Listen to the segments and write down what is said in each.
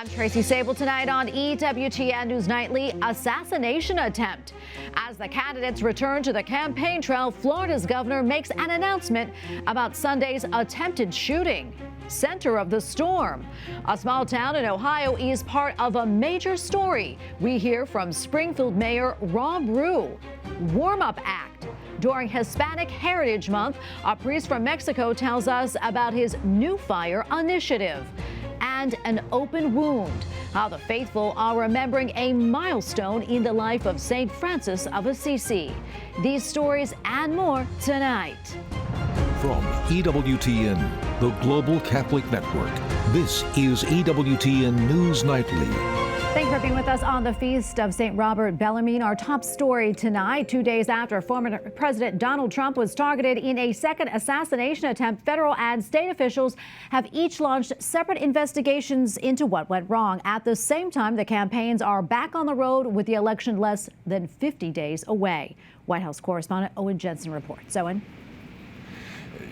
I'm Tracy Sable. Tonight on EWTN News Nightly, assassination attempt. As the candidates return to the campaign trail, Florida's governor makes an announcement about Sunday's attempted shooting. Center of the storm. A small town in Ohio is part of a major story. We hear from Springfield Mayor Rob Rue. Warm-up act. During Hispanic Heritage Month, a priest from Mexico tells us about his New Fire initiative. And an open wound. How the faithful are remembering a milestone in the life of St. Francis of Assisi. These stories and more tonight. From EWTN, the Global Catholic Network, this is EWTN News Nightly. Thank you for being with us on the Feast of St. Robert Bellarmine. Our top story tonight, 2 days after former President Donald Trump was targeted in a second assassination attempt, federal and state officials have each launched separate investigations into what went wrong. At the same time, the campaigns are back on the road with the election less than 50 days away. White House correspondent Owen Jensen reports. Owen.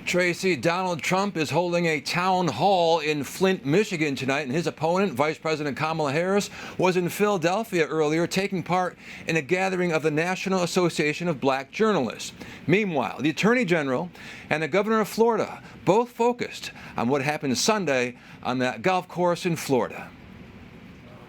Tracy, Donald Trump is holding a town hall in Flint, Michigan tonight, and his opponent, Vice President Kamala Harris, was in Philadelphia earlier taking part in a gathering of the National Association of Black Journalists. Meanwhile, the Attorney General and the Governor of Florida both focused on what happened Sunday on that golf course in Florida.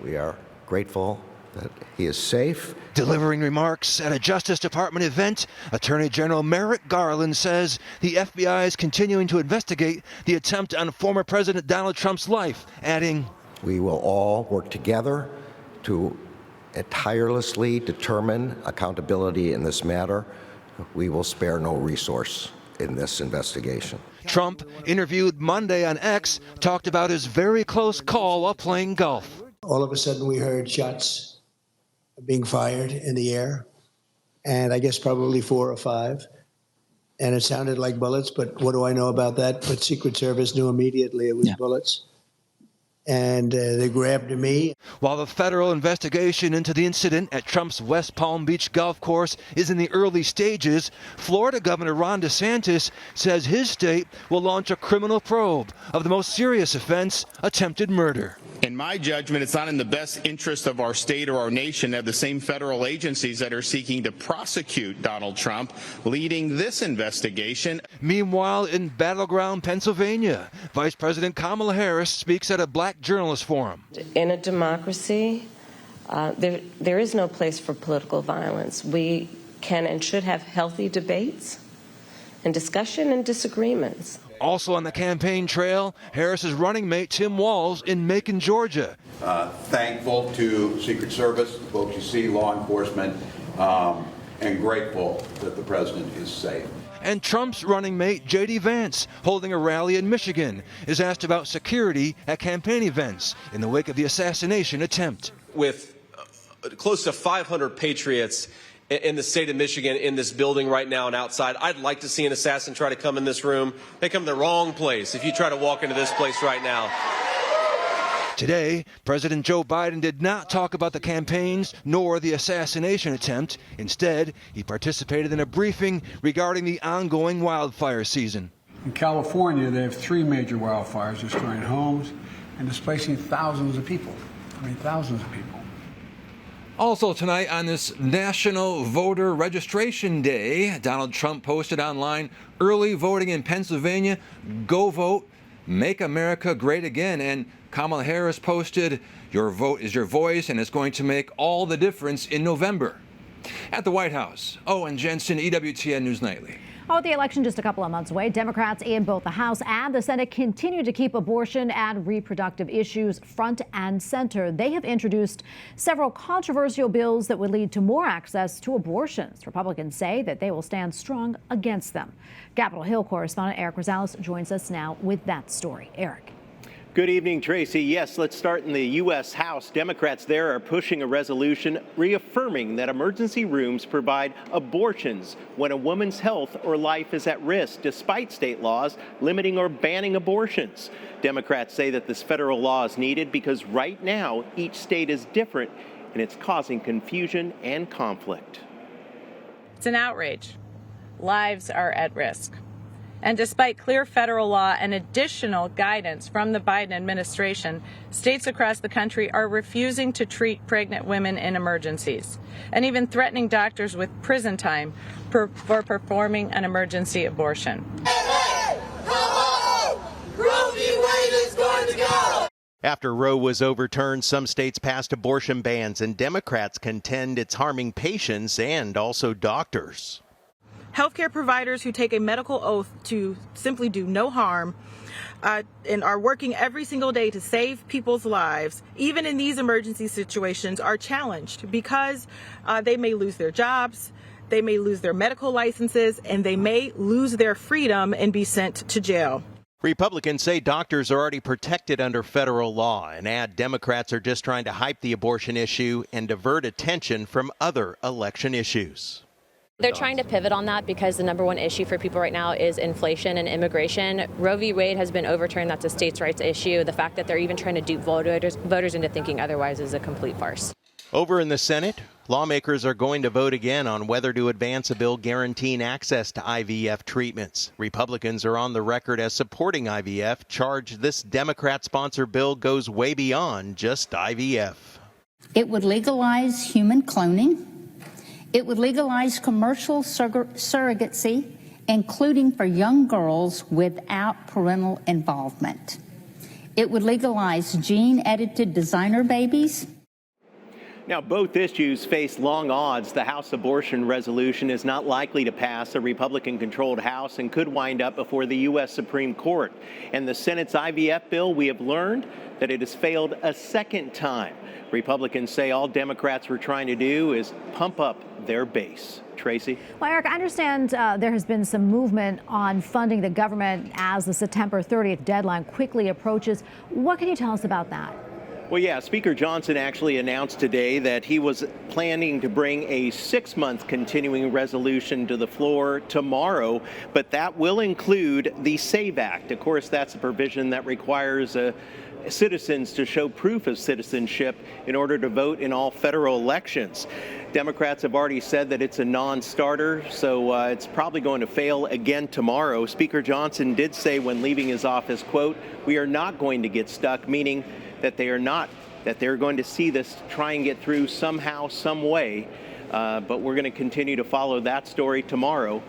We are grateful that he is safe. Delivering remarks at a Justice Department event, Attorney General Merrick Garland says the FBI is continuing to investigate the attempt on former President Donald Trump's life, adding, "We will all work together to tirelessly determine accountability in this matter. We will spare no resource in this investigation." Trump, interviewed Monday on X, talked about his very close call while playing golf. All of a sudden we heard shots being fired in the air, and I guess probably 4 or 5, and it sounded like bullets, but what do I know about that? But Secret Service knew immediately it was bullets, and they grabbed me. While the federal investigation into the incident at Trump's West Palm Beach golf course is in the early stages, Florida Governor Ron DeSantis says his state will launch a criminal probe of the most serious offense, attempted murder. In my judgment, it's not in the best interest of our state or our nation to have the same federal agencies that are seeking to prosecute Donald Trump leading this investigation. Meanwhile, in battleground Pennsylvania, Vice President Kamala Harris speaks at a Black Journalist Forum. In a democracy, there is no place for political violence. We can and should have healthy debates and discussion and disagreements. Also on the campaign trail, Harris's running mate Tim Walz in Macon, Georgia. Thankful to Secret Service, folks you see, law enforcement, and grateful that the president is safe. And Trump's running mate J.D. Vance, holding a rally in Michigan, is asked about security at campaign events in the wake of the assassination attempt. With close to 500 patriots in the state of Michigan in this building right now and outside, I'd like to see an assassin try to come in this room. They come to the wrong place if you try to walk into this place right now. Today, President Joe Biden did not talk about the campaigns nor the assassination attempt. Instead, he participated in a briefing regarding the ongoing wildfire season. In California, they have 3 major wildfires destroying homes and displacing thousands of people. Thousands of people. Also tonight on this National Voter Registration Day, Donald Trump posted online, early voting in Pennsylvania, go vote, make America great again. And Kamala Harris posted, your vote is your voice and it's going to make all the difference in November. At the White House, Owen Jensen, EWTN News Nightly. With the election just a couple of months away, Democrats in both the House and the Senate continue to keep abortion and reproductive issues front and center. They have introduced several controversial bills that would lead to more access to abortions. Republicans say that they will stand strong against them. Capitol Hill correspondent Eric Rosales joins us now with that story. Eric. Good evening, Tracy. Yes, let's start in the U.S. House. Democrats there are pushing a resolution reaffirming that emergency rooms provide abortions when a woman's health or life is at risk, despite state laws limiting or banning abortions. Democrats say that this federal law is needed because right now each state is different and it's causing confusion and conflict. It's an outrage. Lives are at risk. And despite clear federal law and additional guidance from the Biden administration, states across the country are refusing to treat pregnant women in emergencies and even threatening doctors with prison time for performing an emergency abortion. After Roe was overturned, some states passed abortion bans, and Democrats contend it's harming patients and also doctors. Healthcare providers who take a medical oath to simply do no harm and are working every single day to save people's lives, even in these emergency situations, are challenged because they may lose their jobs, they may lose their medical licenses, and they may lose their freedom and be sent to jail. Republicans say doctors are already protected under federal law and add Democrats are just trying to hype the abortion issue and divert attention from other election issues. They're trying to pivot on that because the number one issue for people right now is inflation and immigration. Roe v. Wade has been overturned. That's a states' rights issue. The fact that they're even trying to dupe voters into thinking otherwise is a complete farce. Over in the Senate, lawmakers are going to vote again on whether to advance a bill guaranteeing access to IVF treatments. Republicans are on the record as supporting IVF, charge this Democrat-sponsored bill goes way beyond just IVF. It would legalize human cloning. It would legalize commercial surrogacy, including for young girls without parental involvement. It would legalize gene-edited designer babies. Now, both issues face long odds. The House abortion resolution is not likely to pass a Republican-controlled House and could wind up before the U.S. Supreme Court. And the Senate's IVF bill, we have learned that it has failed a second time. Republicans say all Democrats were trying to do is pump up their base. Tracy? Well, Eric, I understand there has been some movement on funding the government as the September 30th deadline quickly approaches. What can you tell us about that? Well, yeah, Speaker Johnson actually announced today that he was planning to bring a 6-month continuing resolution to the floor tomorrow, but that will include the SAVE Act. Of course, that's a provision that requires citizens to show proof of citizenship in order to vote in all federal elections. Democrats have already said that it's a non-starter, so it's probably going to fail again tomorrow. Speaker Johnson did say when leaving his office, quote, "We are not going to get stuck," meaning that they're going to see this try and get through somehow, some way. But we're going to continue to follow that story tomorrow.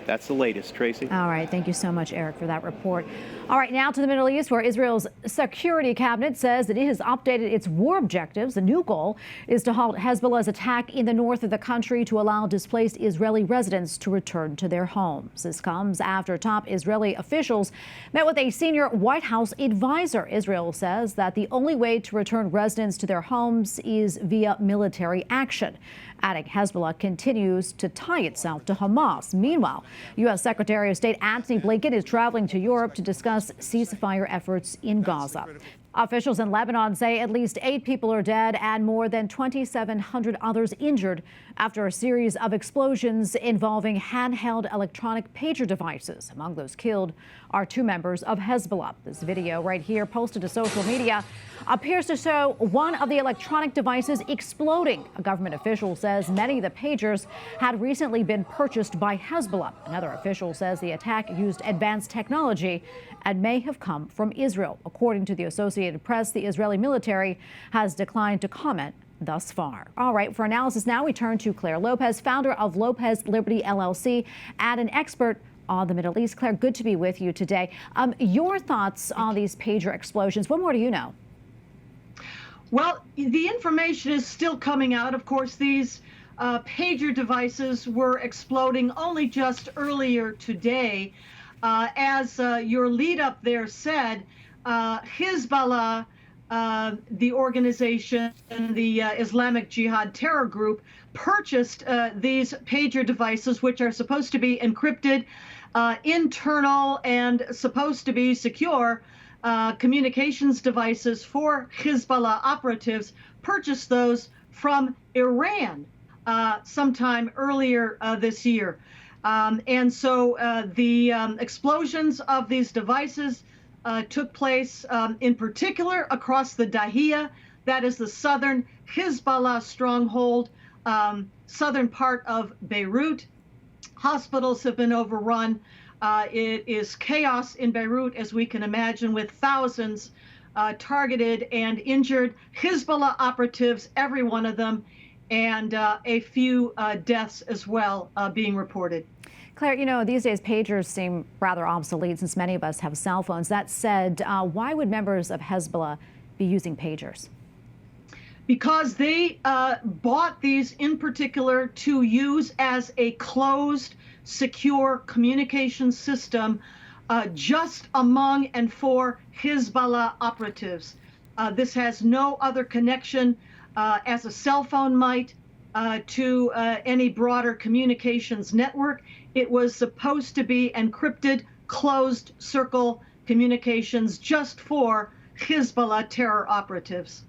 That's the latest, Tracy. All right. Thank you so much, Eric, for that report. All right. Now to the Middle East, where Israel's security cabinet says that it has updated its war objectives. The new goal is to halt Hezbollah's attack in the north of the country to allow displaced Israeli residents to return to their homes. This comes after top Israeli officials met with a senior White House advisor. Israel says that the only way to return residents to their homes is via military action. Adding Hezbollah continues to tie itself to Hamas. Meanwhile, U.S. Secretary of State Antony Blinken is traveling to Europe to discuss ceasefire efforts in Gaza. Officials in Lebanon say at least 8 people are dead and more than 2,700 others injured after a series of explosions involving handheld electronic pager devices. Among those killed are 2 members of Hezbollah. This video right here, posted to social media, appears to show one of the electronic devices exploding. A government official says many of the pagers had recently been purchased by Hezbollah. Another official says the attack used advanced technology and may have come from Israel. According to the Associated Press, the Israeli military has declined to comment thus far. All right, for analysis now, we turn to Claire Lopez, founder of Lopez Liberty LLC and an expert on the Middle East. Claire, good to be with you today. Your thoughts on these pager explosions. What more do you know? Well, the information is still coming out. Of course, these pager devices were exploding only just earlier today. As your lead up there said, Hezbollah, the organization, the Islamic Jihad terror group, purchased these pager devices, which are supposed to be encrypted, internal, and supposed to be secure communications devices for Hezbollah operatives, purchased those from Iran sometime earlier this year. And so the explosions of these devices took place in particular across the Dahiya, that is the southern Hezbollah stronghold, southern part of Beirut. Hospitals have been overrun. It is chaos in Beirut, as we can imagine, with thousands targeted and injured, Hezbollah operatives, every one of them, and a few deaths as well being reported. Claire, you know, these days pagers seem rather obsolete since many of us have cell phones. That said, why would members of Hezbollah be using pagers? Because they bought these in particular to use as a closed, secure communication system just among and for Hezbollah operatives. This has no other connection as a cell phone might to any broader communications network. It was supposed to be encrypted, closed circle communications just for Hezbollah terror operatives.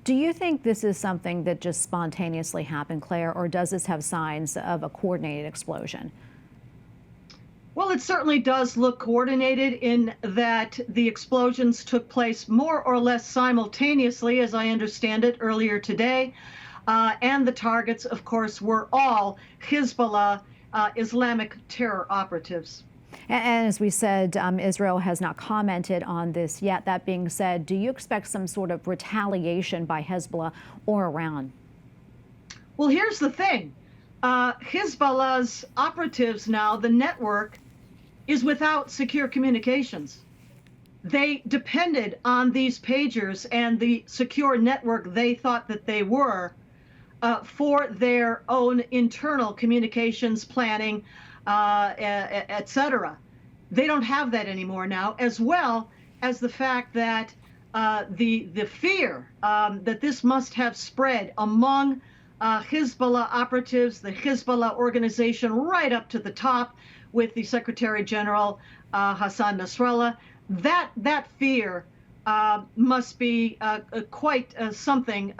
Do you think this is something that just spontaneously happened, Claire, or does this have signs of a coordinated explosion? Well, it certainly does look coordinated in that the explosions took place more or less simultaneously, as I understand it, earlier today. And the targets, of course, were all Hezbollah Islamic terror operatives. And as we said, Israel has not commented on this yet. That being said, do you expect some sort of retaliation by Hezbollah or Iran? Well, here's the thing. Hezbollah's operatives now, the network, is without secure communications. They depended on these pagers and the secure network they thought that they were for their own internal communications planning, etc. They don't have that anymore now, as well as the fact that the fear that this must have spread among Hezbollah operatives, the Hezbollah organization, right up to the top with the Secretary General Hassan Nasrallah. That fear must be quite something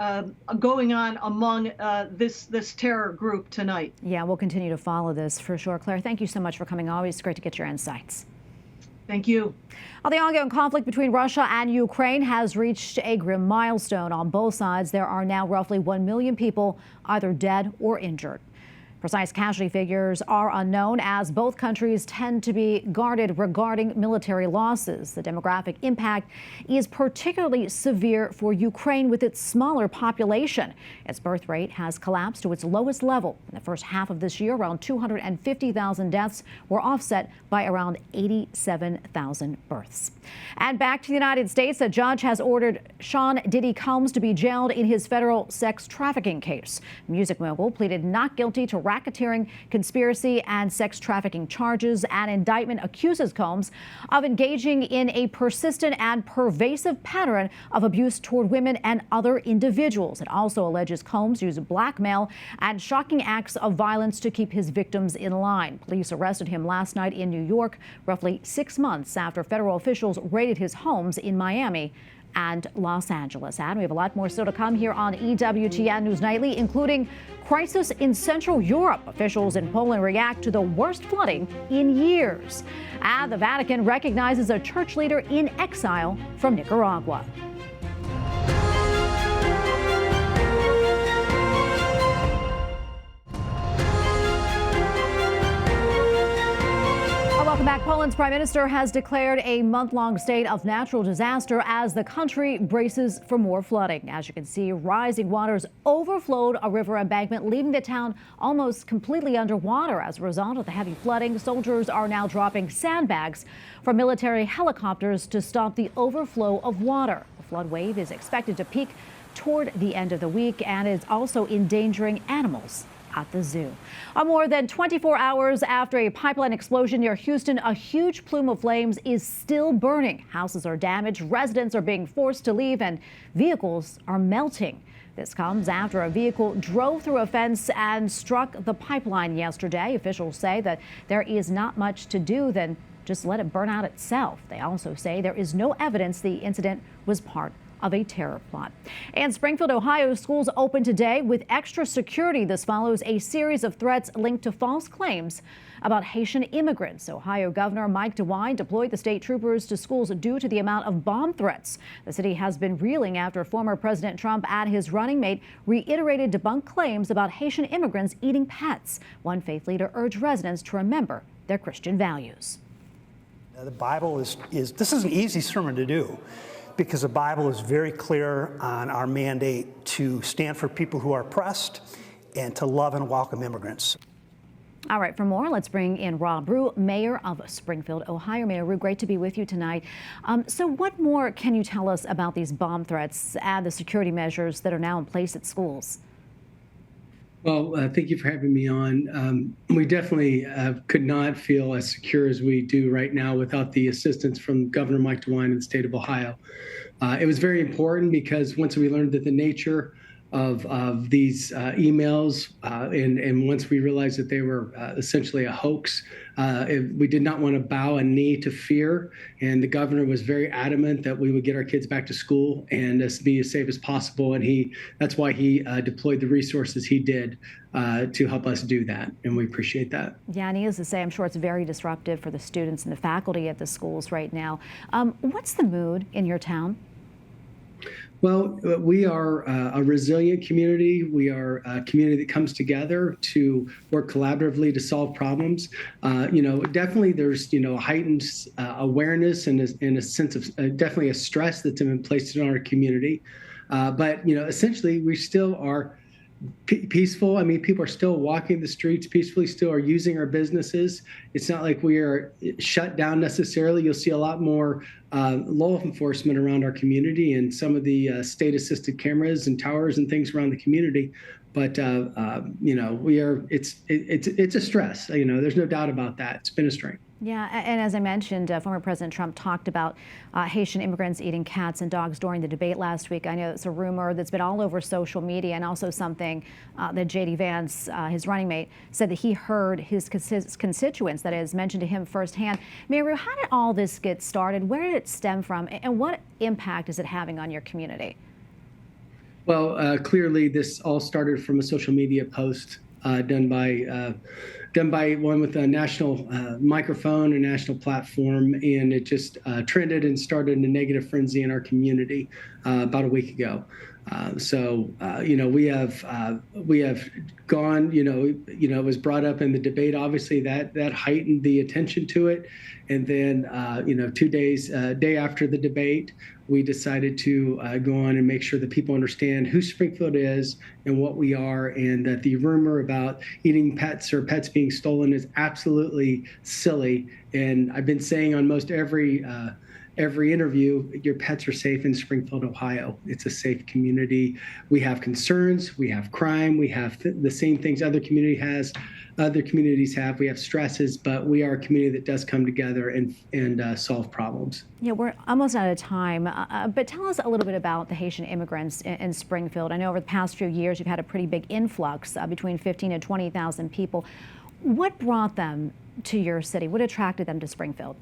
going on among this terror group tonight. Yeah, we'll continue to follow this for sure. Claire, thank you so much for coming. Always great to get your insights. Thank you. Well, the ongoing conflict between Russia and Ukraine has reached a grim milestone. On both sides, there are now roughly 1 million people either dead or injured. Precise casualty figures are unknown as both countries tend to be guarded regarding military losses. The demographic impact is particularly severe for Ukraine with its smaller population. Its birth rate has collapsed to its lowest level. In the first half of this year, around 250,000 deaths were offset by around 87,000 births. And back to the United States, a judge has ordered Sean Diddy Combs to be jailed in his federal sex trafficking case. Music mogul pleaded not guilty to racketeering, conspiracy, and sex trafficking charges. An indictment accuses Combs of engaging in a persistent and pervasive pattern of abuse toward women and other individuals. It also alleges Combs used blackmail and shocking acts of violence to keep his victims in line. Police arrested him last night in New York, roughly 6 months after federal officials raided his homes in Miami and Los Angeles. And we have a lot more still to come here on EWTN News Nightly, including crisis in Central Europe. Officials in Poland react to the worst flooding in years. And the Vatican recognizes a church leader in exile from Nicaragua. Welcome back. Poland's prime minister has declared a month-long state of natural disaster as the country braces for more flooding. As you can see, rising waters overflowed a river embankment, leaving the town almost completely underwater. As a result of the heavy flooding, soldiers are now dropping sandbags from military helicopters to stop the overflow of water. The flood wave is expected to peak toward the end of the week and is also endangering animals at the zoo. More than 24 hours after a pipeline explosion near Houston, a huge plume of flames is still burning. Houses are damaged, residents are being forced to leave, and vehicles are melting. This comes after a vehicle drove through a fence and struck the pipeline yesterday. Officials say that there is not much to do than just let it burn out itself. They also say there is no evidence the incident was part of a terror plot. And Springfield, Ohio, schools open today with extra security. This follows a series of threats linked to false claims about Haitian immigrants. Ohio Governor Mike DeWine deployed the state troopers to schools due to the amount of bomb threats. The city has been reeling after former President Trump and his running mate reiterated debunked claims about Haitian immigrants eating pets. One faith leader urged residents to remember their Christian values. The Bible is this is an easy sermon to do because the Bible is very clear on our mandate to stand for people who are oppressed and to love and welcome immigrants. All right, for more, let's bring in Rob Rue, mayor of Springfield, Ohio. Mayor Rue, great to be with you tonight. So what more can you tell us about these bomb threats and the security measures that are now in place at schools? Well, thank you for having me on. We definitely could not feel as secure as we do right now without the assistance from Governor Mike DeWine in the state of Ohio. It was very important because once we learned that the nature of these emails, and once we realized that they were essentially a hoax, we did not want to bow a knee to fear. And the governor was very adamant that we would get our kids back to school and be as safe as possible. And that's why he deployed the resources he did to help us do that. And we appreciate that. Yeah, needless to say, I'm sure it's very disruptive for the students and the faculty at the schools right now. What's the mood in your town? Well, we are a resilient community. We are a community that comes together to work collaboratively to solve problems. Definitely there's, a heightened awareness and a sense of definitely a stress that's been placed in our community. But essentially we still are peaceful. I mean, people are still walking the streets peacefully, still are using our businesses. It's not like we are shut down necessarily. You'll see a lot more law enforcement around our community and some of the state-assisted cameras and towers and things around the community. But we are. It's a stress. There's no doubt about that. It's been a strain. Yeah, and as I mentioned, former President Trump talked about Haitian immigrants eating cats and dogs during the debate last week. I know it's a rumor that's been all over social media, and also something that J.D. Vance, his running mate, said that he heard his constituents, that is, mentioned to him firsthand. Mayor Rue, how did all this get started? Where did it stem from, and what impact is it having on your community? Well, clearly this all started from a social media post done by one with a national microphone, a national platform, and it just trended and started a negative frenzy in our community about a week ago. We have gone. It was brought up in the debate. Obviously, that heightened the attention to it, and then 2 days, day after the debate, we decided to go on and make sure that people understand who Springfield is and what we are, and that the rumor about eating pets or pets being stolen is absolutely silly. And I've been saying on most every interview, your pets are safe in Springfield, Ohio. It's a safe community. We have concerns, we have crime, we have the same things other communities have. We have stresses, but we are a community that does come together and solve problems. Yeah, we're almost out of time, but tell us a little bit about the Haitian immigrants in Springfield. I know over the past few years you've had a pretty big influx, between 15,000 and 20,000 people. What brought them to your city? What attracted them to Springfield?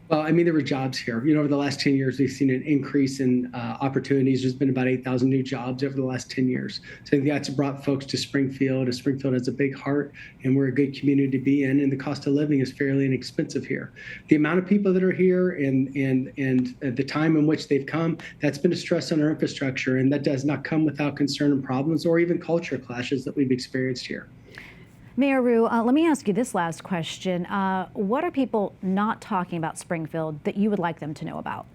Well, I mean, there were jobs here. Over the last 10 years, we've seen an increase in opportunities. There's been about 8,000 new jobs over the last 10 years. So I think that's brought folks to Springfield. Springfield has a big heart, and we're a good community to be in, and the cost of living is fairly inexpensive here. The amount of people that are here and the time in which they've come, that's been a stress on our infrastructure, and that does not come without concern and problems or even culture clashes that we've experienced here. Mayor Rue, let me ask you this last question. What are people not talking about Springfield that you would like them to know about?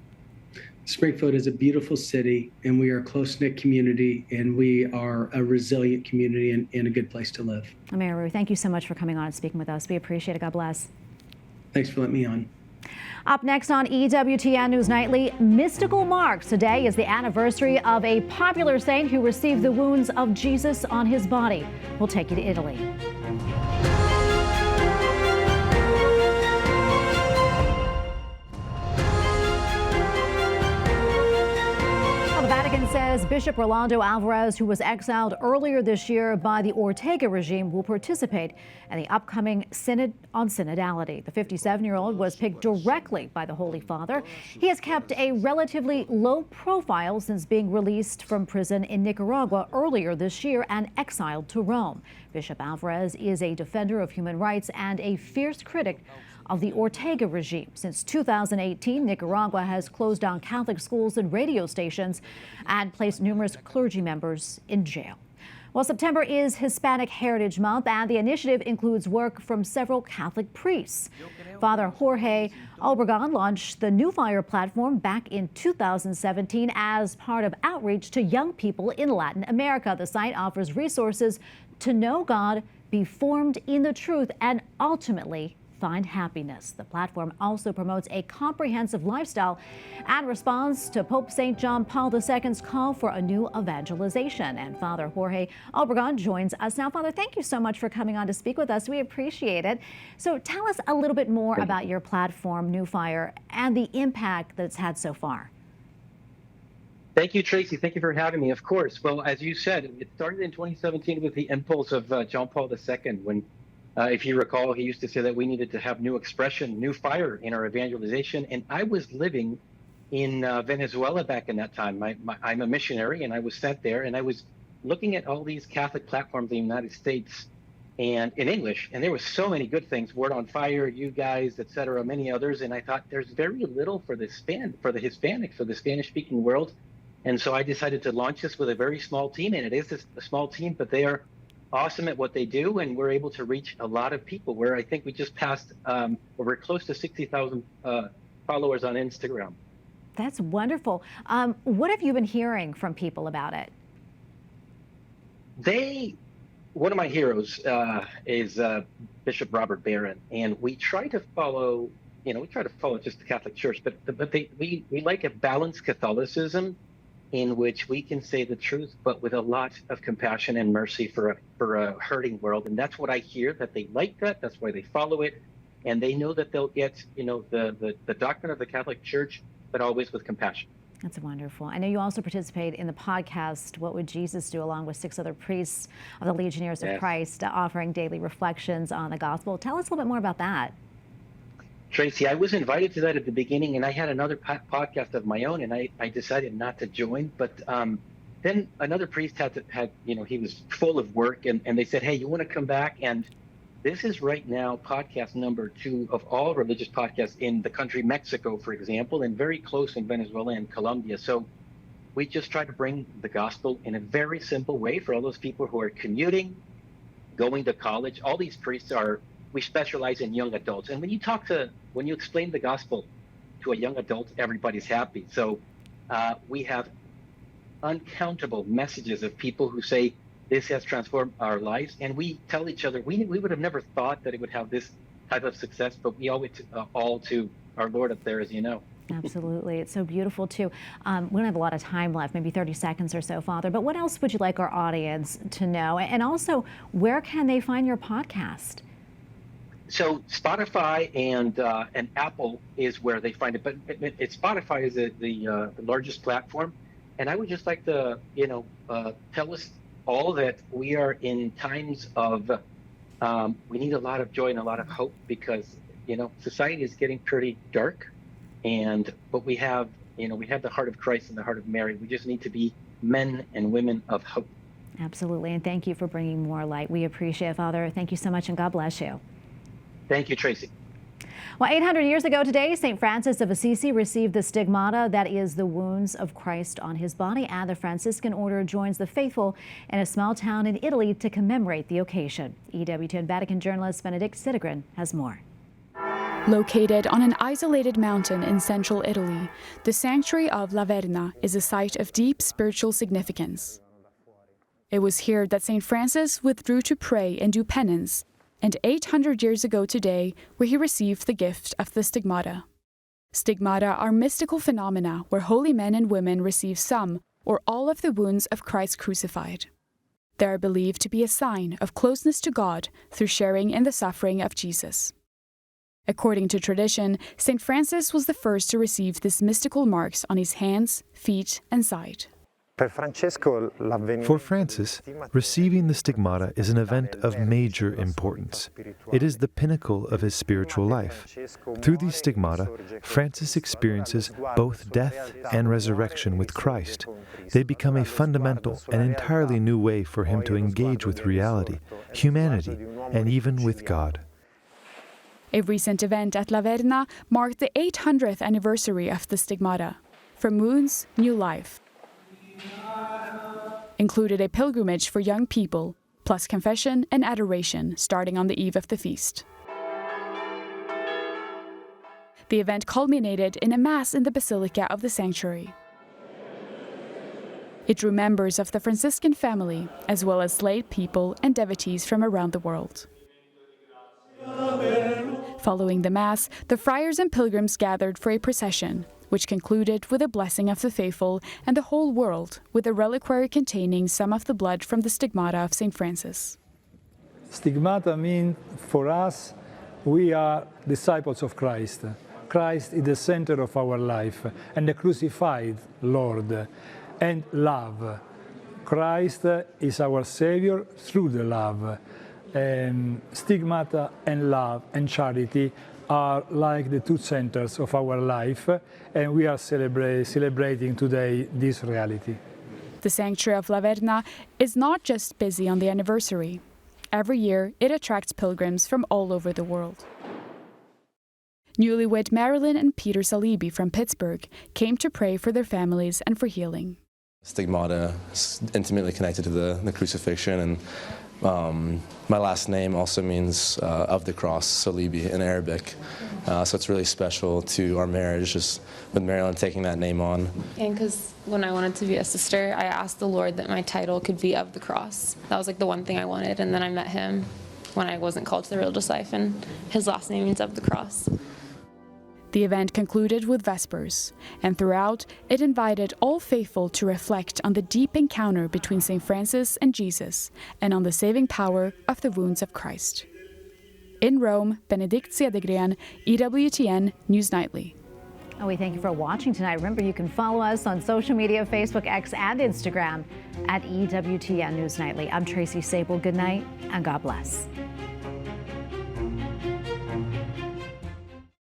Springfield is a beautiful city, and we are a close-knit community, and we are a resilient community and a good place to live. Mayor Rue, thank you so much for coming on and speaking with us. We appreciate it. God bless. Thanks for letting me on. Up next on EWTN News Nightly, mystical marks. Today is the anniversary of a popular saint who received the wounds of Jesus on his body. We'll take you to Italy. The Vatican says Bishop Rolando Alvarez, who was exiled earlier this year by the Ortega regime, will participate in the upcoming Synod on Synodality. The 57-year-old was picked directly by the Holy Father. He has kept a relatively low profile since being released from prison in Nicaragua earlier this year and exiled to Rome. Bishop Alvarez is a defender of human rights and a fierce critic of the Ortega regime. Since 2018, Nicaragua has closed down Catholic schools and radio stations and placed numerous clergy members in jail. Well, September is Hispanic Heritage Month, and the initiative includes work from several Catholic priests. Father Jorge Albedon launched the New Fire platform back in 2017 as part of outreach to young people in Latin America. The site offers resources to know God, be formed in the truth, and ultimately find happiness. The platform also promotes a comprehensive lifestyle and responds to Pope St. John Paul II's call for a new evangelization. And Father Jorge Albedon joins us now. Father, thank you so much for coming on to speak with us. We appreciate it. So tell us a little bit more about your platform, New Fire, and the impact that it's had so far. Thank you, Tracy. Thank you for having me. Of course. Well, as you said, it started in 2017 with the impulse of John Paul II when if you recall, he used to say that we needed to have new expression, new fire in our evangelization. And I was living in Venezuela back in that time. I'm a missionary, and I was sent there, and I was looking at all these Catholic platforms in the United States and in English, and there were so many good things, Word on Fire, you guys, et cetera, many others. And I thought there's very little for the Hispanic, for the Spanish-speaking world. And so I decided to launch this with a very small team, and it is a small team, but they are awesome at what they do, and we're able to reach a lot of people. Where I think we just passed, we're close to 60,000 followers on Instagram. That's wonderful. What have you been hearing from people about it? One of my heroes is Bishop Robert Barron, and we try to follow, just the Catholic Church, but we like a balanced Catholicism in which we can say the truth, but with a lot of compassion and mercy for a hurting world. And that's what I hear, that they like that. That's why they follow it. And they know that they'll get, the doctrine of the Catholic Church, but always with compassion. That's wonderful. I know you also participate in the podcast, What Would Jesus Do?, along with 6 other priests of the Legionnaires of Christ, offering daily reflections on the gospel. Tell us a little bit more about that. Tracy, I was invited to that at the beginning, and I had another podcast of my own, and I decided not to join. But then another priest he was full of work, and they said, hey, you want to come back? And this is right now podcast number 2 of all religious podcasts in the country, Mexico, for example, and very close in Venezuela and Colombia. So we just try to bring the gospel in a very simple way for all those people who are commuting, going to college. All these priests we specialize in young adults. And when you explain the gospel to a young adult, everybody's happy. So we have uncountable messages of people who say, this has transformed our lives. And we tell each other, we would have never thought that it would have this type of success, but we owe it all to our Lord up there, as you know. Absolutely. It's so beautiful, too. We don't have a lot of time left, maybe 30 seconds or so, Father, but what else would you like our audience to know? And also, where can they find your podcast? So Spotify and Apple is where they find it, but Spotify is the largest platform. And I would just like to, tell us all that we are in times of, we need a lot of joy and a lot of hope because, society is getting pretty dark. But we have the heart of Christ and the heart of Mary. We just need to be men and women of hope. Absolutely. And thank you for bringing more light. We appreciate it, Father. Thank you so much, and God bless you. Thank you, Tracy. Well, 800 years ago today, St. Francis of Assisi received the stigmata, that is the wounds of Christ on his body, and the Franciscan order joins the faithful in a small town in Italy to commemorate the occasion. EWTN Vatican journalist Benedict Sidegren has more. Located on an isolated mountain in central Italy, the sanctuary of La Verna is a site of deep spiritual significance. It was here that St. Francis withdrew to pray and do penance, and 800 years ago today, where he received the gift of the stigmata. Stigmata are mystical phenomena where holy men and women receive some or all of the wounds of Christ crucified. They are believed to be a sign of closeness to God through sharing in the suffering of Jesus. According to tradition, St. Francis was the first to receive these mystical marks on his hands, feet, and side. For Francis, receiving the stigmata is an event of major importance. It is the pinnacle of his spiritual life. Through these stigmata, Francis experiences both death and resurrection with Christ. They become a fundamental and entirely new way for him to engage with reality, humanity, and even with God. A recent event at La Verna marked the 800th anniversary of the stigmata. From wounds, new life. included a pilgrimage for young people, plus confession and adoration starting on the eve of the feast. The event culminated in a mass in the Basilica of the Sanctuary. It drew members of the Franciscan family, as well as lay people and devotees from around the world. Following the Mass, the friars and pilgrims gathered for a procession, which concluded with a blessing of the faithful and the whole world with a reliquary containing some of the blood from the Stigmata of St. Francis. Stigmata means for us, we are disciples of Christ. Christ is the center of our life and the crucified Lord. And love. Christ is our Savior through the love. Stigmata and love and charity are like the two centers of our life, and we are celebrating today this reality. The Sanctuary of Laverna is not just busy on the anniversary. Every year, it attracts pilgrims from all over the world. Newlywed Marilyn and Peter Salibi from Pittsburgh came to pray for their families and for healing. Stigmata is intimately connected to the crucifixion, and my last name also means of the cross, Salibi in Arabic. So it's really special to our marriage, just with Marilyn taking that name on. And because when I wanted to be a sister, I asked the Lord that my title could be of the cross. That was like the one thing I wanted, and then I met him when I wasn't called to the religious life, and his last name means of the cross. The event concluded with Vespers, and throughout, it invited all faithful to reflect on the deep encounter between St. Francis and Jesus, and on the saving power of the wounds of Christ. In Rome, Benedict Cedergren, EWTN News Nightly. And we thank you for watching tonight. Remember, you can follow us on social media, Facebook, X, and Instagram at EWTN News Nightly. I'm Tracy Sable. Good night, and God bless.